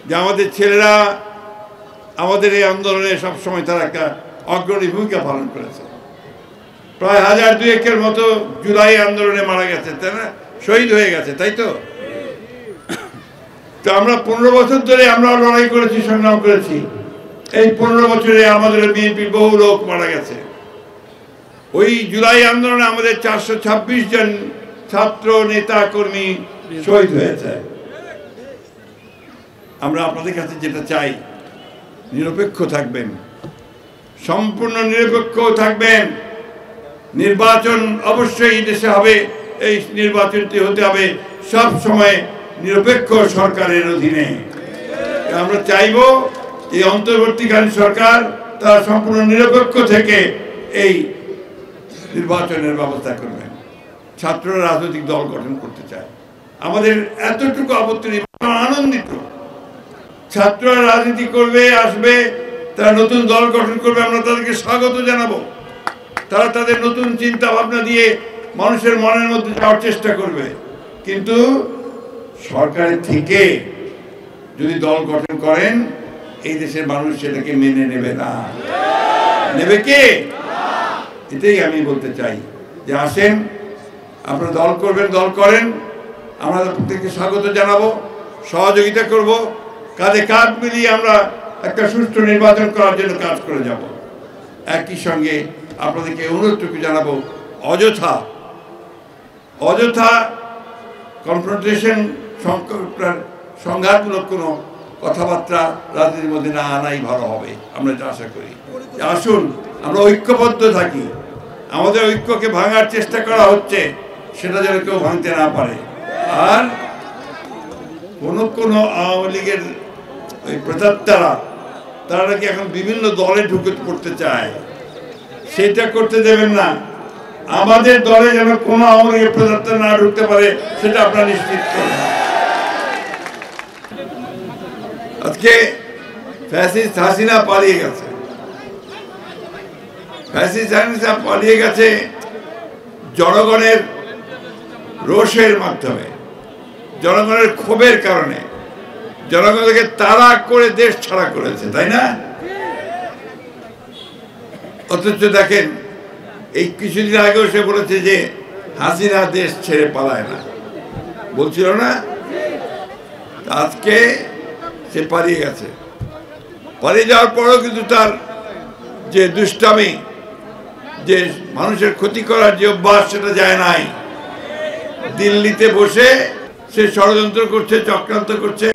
যে আমাদের ছেলেরা আমাদের এই আন্দোলনে সবসময় তারা একটা অগ্রণী ভূমিকা পালন করেছে। প্রায় 1000-2000-এর মতো জুলাই আন্দোলনে মারা গেছে, তাই না, শহীদ হয়ে গেছে, তাই তো। তো আমরা 15 বছর ধরে আমরা লড়াই করেছি, সংগ্রাম করেছি। এই 15 বছরে আমাদের বিএনপির বহু লোক মারা গেছে। ওই জুলাই আন্দোলনে আমাদের 426 জন ছাত্র নেতা কর্মী শহীদ হয়েছে। আমরা আপনাদের কাছে যেটা চাই, নিরপেক্ষ থাকবেন, সম্পূর্ণ নিরপেক্ষ থাকবেন। নির্বাচন অবশ্যই দেশে হবে, এই নির্বাচনটি হতে হবে সব সময় নিরপেক্ষ সরকারের অধীনে। আমরা চাইব এই অন্তর্বর্তীকালীন সরকার তারা সম্পূর্ণ নিরপেক্ষ থেকে এই নির্বাচনের ব্যবস্থা করবেন। ছাত্ররা রাজনৈতিক দল গঠন করতে চায়, আমাদের এতটুকু আপত্তি নেই, আনন্দিত। ছাত্ররা রাজনীতি করবে, আসবে, তারা নতুন দল গঠন করবে, আমরা তাদেরকে স্বাগত জানাবো। তারা তাদের নতুন চিন্তা ভাবনা দিয়ে মানুষের মনের মধ্যে যাওয়ার চেষ্টা করবে। কিন্তু সরকারের থেকে যদি দল গঠন করেন, এই দেশের মানুষ সেটাকে মেনে নেবে না। নেবে কে? এটাই আমি বলতে চাই যে আসেন, আপনারা দল করবেন, দল করেন, আমরা প্রত্যেককে স্বাগত জানাবো, সহযোগিতা করব, কাঁধে কাঁধ মিলিয়ে আমরা একটা সুষ্ঠু নির্বাচন করার জন্য কাজ করে যাব। একই সঙ্গে আপনাদেরকে অনুরোধটুকু জানাবো, অযথা কনফ্রন্টেশন, সংঘাতমূলক কোনো কথাবার্তা রাজনীতির মধ্যে না আনাই ভালো হবে। আমরা এটা আশা করি। আসুন আমরা ঐক্যবদ্ধ থাকি। আমাদের ঐক্যকে ভাঙার চেষ্টা করা হচ্ছে, সেটা যেন কেউ ভাঙতে না পারে। আর কোনো আওয়ামী লীগের ওই প্রেতাত্মারা তারা নাকি এখন বিভিন্ন দলে ঢুকে পড়তে চায়, সেটা করতে দেবেন না। আমাদের দলে যেন কোনো আওয়ামী লীগের প্রেতাত্মা না ঢুকতে পারে, সেটা আপনারা নিশ্চিত করবেন। আজকে ফ্যাসিস্ট হাসিনা পালিয়ে গেছে, পালিয়ে গেছে জনগণের রোষের মাধ্যমে, জনগণের ক্ষোভের কারণে। জনগণকে তাড়া করে দেশ ছাড়া করেছে, তাই না? অথচ দেখেন, এই কিছুদিন আগেও সে বলেছে যে হাসিনা দেশ ছেড়ে পালায় না, বলছিল না? আজকে সে পালিয়ে গেছে। পালিয়ে যাওয়ার পরেও কিন্তু তার যে দুষ্টামি, যে মানুষের ক্ষতি করার যে অভ্যাস, সেটা যায় নাই। দিল্লিতে বসে সে ষড়যন্ত্র করছে, চক্রান্ত করছে।